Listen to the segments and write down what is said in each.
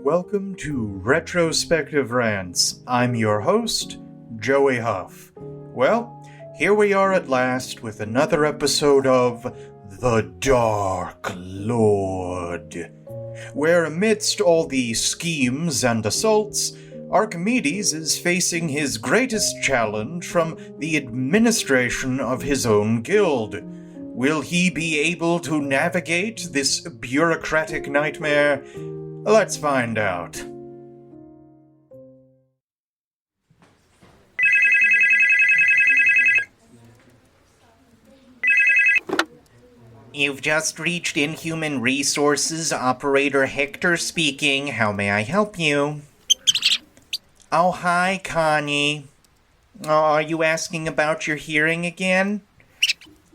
welcome to Retrospective Rants. I'm your host, Joey Huff. Well, here we are at last with another episode of The Dark Lord, where amidst all the schemes and assaults, Archimedes is facing his greatest challenge from the administration of his own guild. Will he be able to navigate this bureaucratic nightmare? Let's find out. You've just reached Inhuman Resources, Operator Hector speaking. How may I help you? Oh, hi, Connie. Oh, are you asking about your hearing again?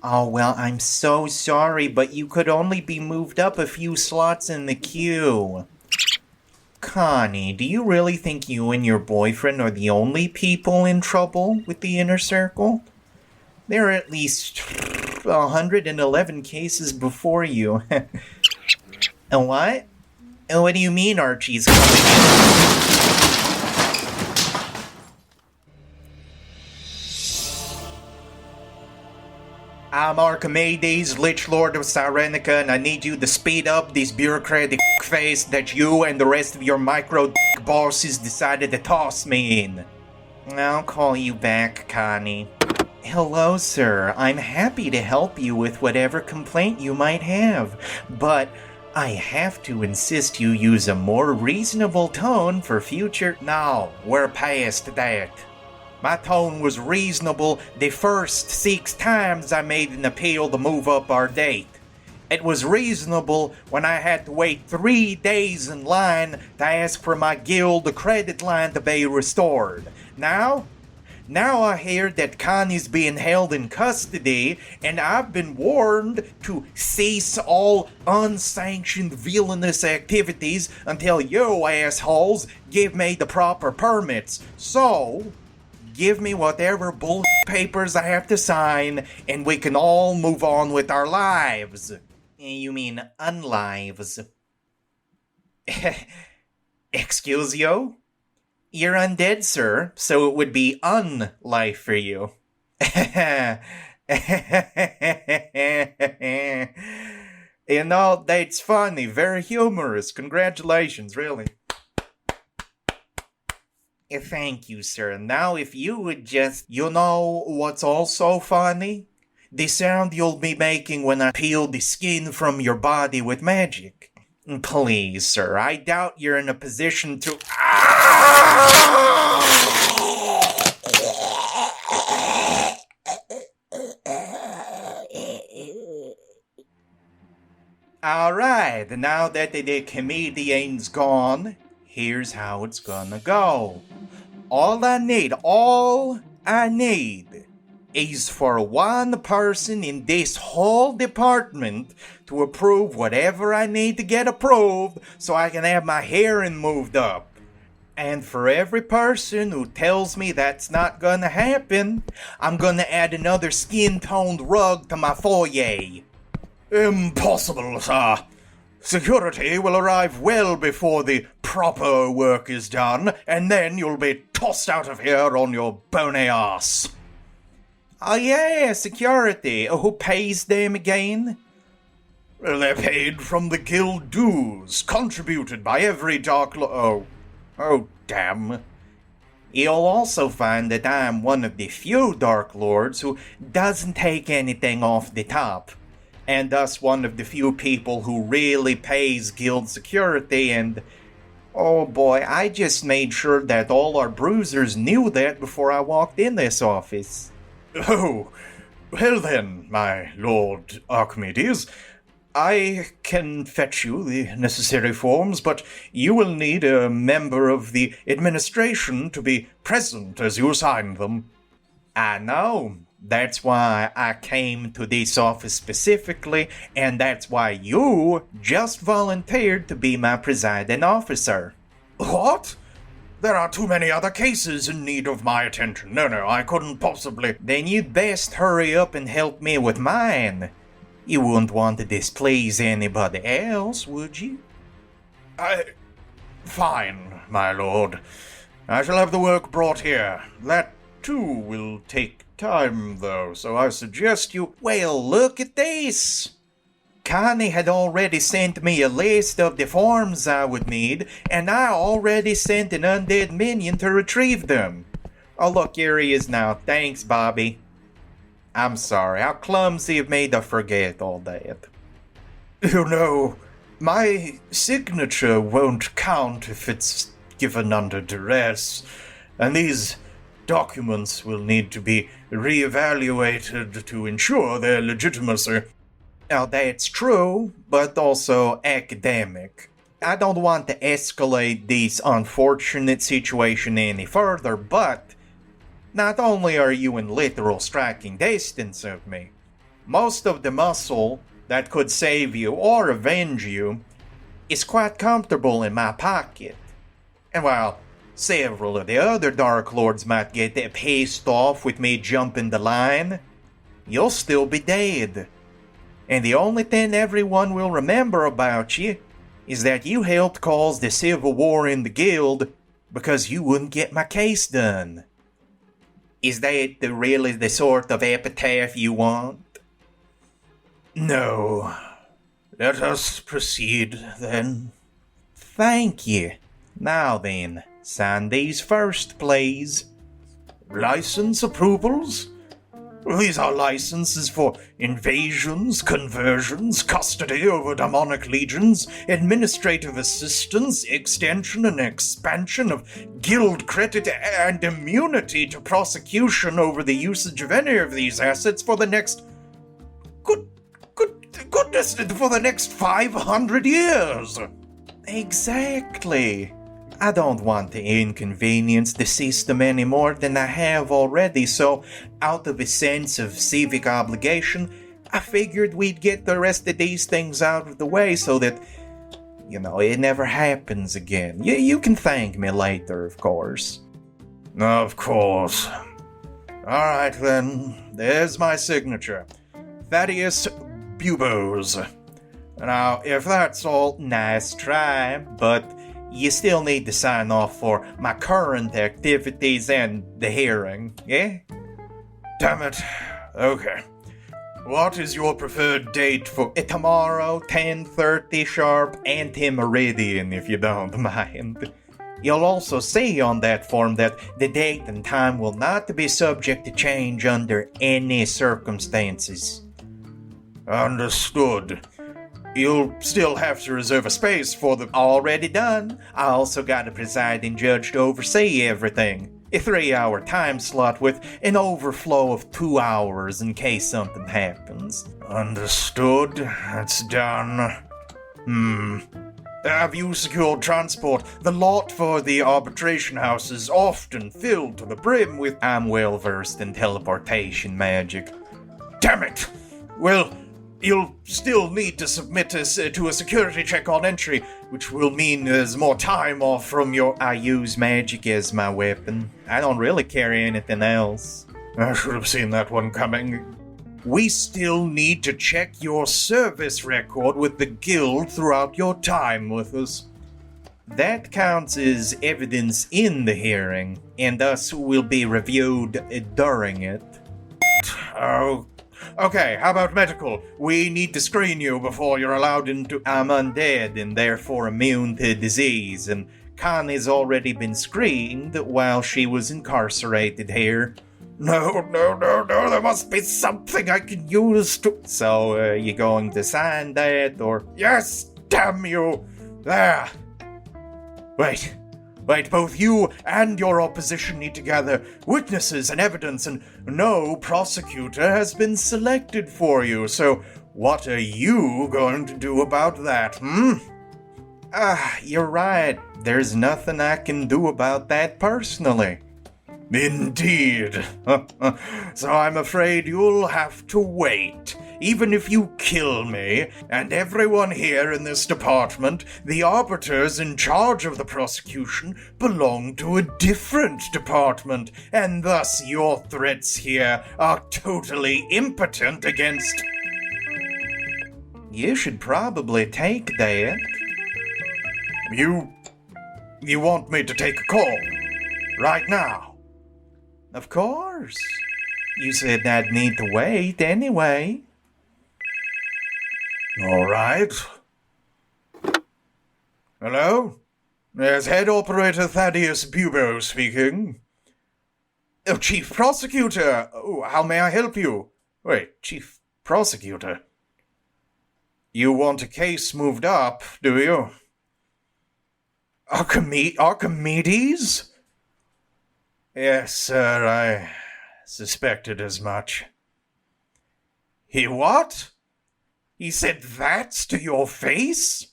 Oh, well, I'm so sorry, but you could only be moved up a few slots in the queue. Connie, do you really think you and your boyfriend are the only people in trouble with the inner circle? There are at least 111 cases before you. And what? What do you mean Archie's coming in? I'm Archimedes, Lich Lord of Sirenica, and I need you to speed up this bureaucratic face that you and the rest of your micro bosses decided to toss me in. I'll call you back, Connie. Hello, sir. I'm happy to help you with whatever complaint you might have, but I have to insist you use a more reasonable tone for future— No, we're past that. My tone was reasonable the first 6 times I made an appeal to move up our date. It was reasonable when I had to wait 3 days in line to ask for my guild credit line to be restored. Now I hear that Connie's being held in custody, and I've been warned to cease all unsanctioned villainous activities until you assholes give me the proper permits. So give me whatever bull papers I have to sign, and we can all move on with our lives. You mean unlives? Excuse you? You're undead, sir, so it would be unlife for you. You know, that's funny, very humorous. Congratulations, really. Thank you, sir. Now if you would just— You know what's also funny? The sound you'll be making when I peel the skin from your body with magic. Please, sir, I doubt you're in a position to— Alright, now that the comedian's gone, here's how it's gonna go. All I need is for one person in this whole department to approve whatever I need to get approved so I can have my hearing moved up. And for every person who tells me that's not gonna happen, I'm gonna add another skin-toned rug to my foyer. Impossible, sir. Security will arrive well before the proper work is done, and then you'll be tossed out of here on your bony ass. Oh yeah, security. Who pays them again? Well, they're paid from the guild dues, contributed by every Dark Lord. Oh, damn. You'll also find that I'm one of the few Dark Lords who doesn't take anything off the top, and thus one of the few people who really pays guild security, and oh boy, I just made sure that all our bruisers knew that before I walked in this office. Oh, well then, my Lord Archimedes, I can fetch you the necessary forms, but you will need a member of the administration to be present as you sign them. I know. That's why I came to this office specifically, and that's why you just volunteered to be my presiding officer. What? There are too many other cases in need of my attention. No, I couldn't possibly— Then you'd best hurry up and help me with mine. You wouldn't want to displease anybody else, would you? Fine, my lord. I shall have the work brought here. That, too, will take time, though, so I suggest you... Well, look at this! Connie had already sent me a list of the forms I would need, and I already sent an undead minion to retrieve them. Oh, look, here he is now. Thanks, Bobby. I'm sorry, how clumsy of me to forget all that. You know, my signature won't count if it's given under duress, and these documents will need to be re-evaluated to ensure their legitimacy. Now, that's true, but also academic. I don't want to escalate this unfortunate situation any further, but not only are you in literal striking distance of me, most of the muscle that could save you or avenge you is quite comfortable in my pocket. And while several of the other Dark Lords might get pissed off with me jumping the line, you'll still be dead. And the only thing everyone will remember about you is that you helped cause the civil war in the guild because you wouldn't get my case done. Is that really the sort of epitaph you want? No. Let us proceed, then. Thank you. Now then, sign these first, please. License approvals? These are licenses for invasions, conversions, custody over demonic legions, administrative assistance, extension and expansion of guild credit, and immunity to prosecution over the usage of any of these assets for the next... goodness, for the next 500 years! Exactly. I don't want to inconvenience the system any more than I have already, so out of a sense of civic obligation, I figured we'd get the rest of these things out of the way so that, it never happens again. You can thank me later, of course. Of course. Alright then, there's my signature. Thaddeus Bubos. Now, if that's all, nice try, but you still need to sign off for my current activities and the hearing, yeah? Damn it. Okay. What is your preferred date for... Tomorrow, 10:30 sharp, anti-meridian, if you don't mind. You'll also see on that form that the date and time will not be subject to change under any circumstances. Understood. You'll still have to reserve a space for the... Already done. I also got a presiding judge to oversee everything. A 3-hour time slot with an overflow of 2 hours in case something happens. Understood. That's done. Have you secured transport? The lot for the arbitration house is often filled to the brim with... I'm well versed in teleportation magic. Damn it! Well... You'll still need to submit us to a security check on entry, which will mean there's more time off from your... I use magic as my weapon. I don't really carry anything else. I should have seen that one coming. We still need to check your service record with the guild throughout your time with us. That counts as evidence in the hearing, and thus will be reviewed during it. Oh. Okay, how about medical? We need to screen you before you're allowed into... I'm undead and therefore immune to disease, and Connie's already been screened while she was incarcerated here. No, there must be something I can use to... So, you going to sign that, or... Yes, damn you! There! Wait, both you and your opposition need to gather witnesses and evidence, and no prosecutor has been selected for you, so what are you going to do about that, You're right. There's nothing I can do about that personally. Indeed. So I'm afraid you'll have to wait. Even if you kill me, and everyone here in this department, the arbiters in charge of the prosecution belong to a different department, and thus your threats here are totally impotent against... You should probably take that. You want me to take a call? Right now? Of course. You said I'd need to wait anyway. All right. Hello? There's Head Operator Thaddeus Bubo speaking. Oh, Chief Prosecutor! Oh, how may I help you? Wait, Chief Prosecutor? You want a case moved up, do you? Archimedes? Yes, sir, I suspected as much. He what? He said that to your face?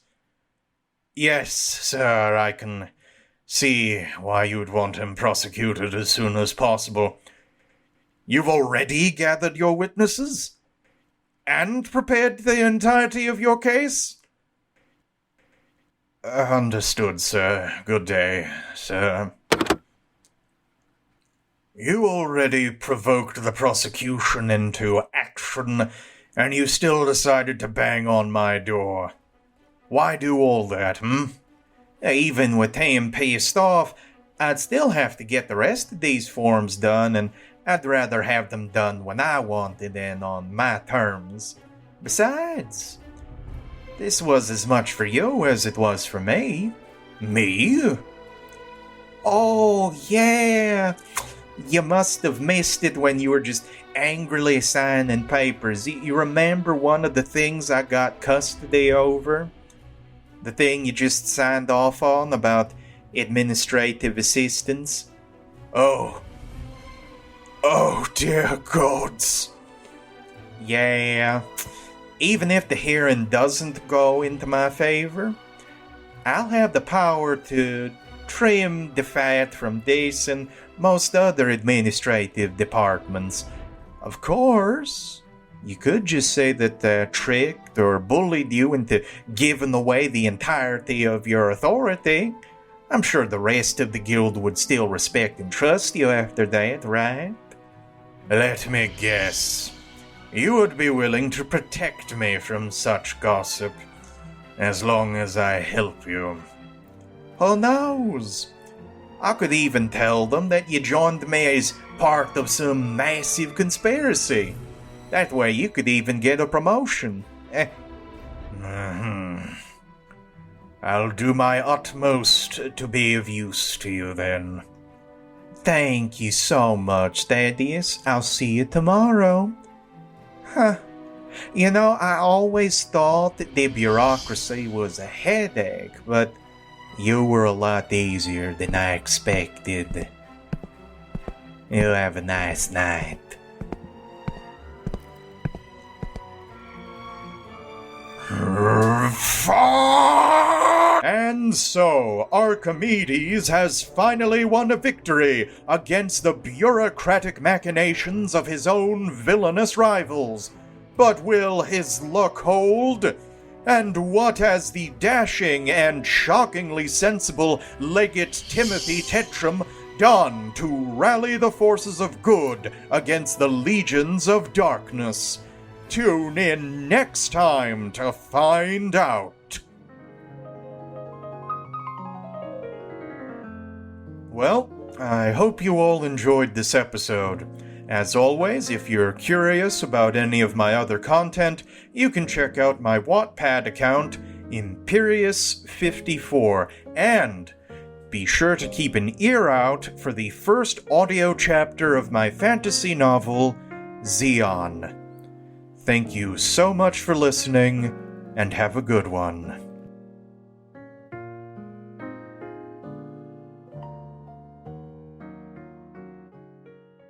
Yes, sir, I can see why you'd want him prosecuted as soon as possible. You've already gathered your witnesses? And prepared the entirety of your case? Understood, sir. Good day, sir. You already provoked the prosecution into action, and you still decided to bang on my door. Why do all that, Even with him pissed off, I'd still have to get the rest of these forms done, and I'd rather have them done when I wanted and on my terms. Besides, this was as much for you as it was for me. Me? Oh, yeah. You must have missed it when you were just angrily signing papers. You remember one of the things I got custody over? The thing you just signed off on about administrative assistance? Oh, dear gods. Yeah, even if the hearing doesn't go into my favor, I'll have the power to trim the fat from this and most other administrative departments. Of course, you could just say that they tricked or bullied you into giving away the entirety of your authority. I'm sure the rest of the guild would still respect and trust you after that, right? Let me guess. You would be willing to protect me from such gossip, as long as I help you. Who knows? I could even tell them that you joined me as part of some massive conspiracy. That way you could even get a promotion. I'll do my utmost to be of use to you then. Thank you so much, Thaddeus. I'll see you tomorrow. Huh. You know, I always thought that the bureaucracy was a headache, but you were a lot easier than I expected. You have a nice night. And so, Archimedes has finally won a victory against the bureaucratic machinations of his own villainous rivals. But will his luck hold? And what has the dashing and shockingly sensible Legate Timothy Tetram done to rally the forces of good against the legions of darkness? Tune in next time to find out. Well, I hope you all enjoyed this episode. As always, if you're curious about any of my other content, you can check out my Wattpad account, Imperius54, and be sure to keep an ear out for the first audio chapter of my fantasy novel, Xeon. Thank you so much for listening, and have a good one.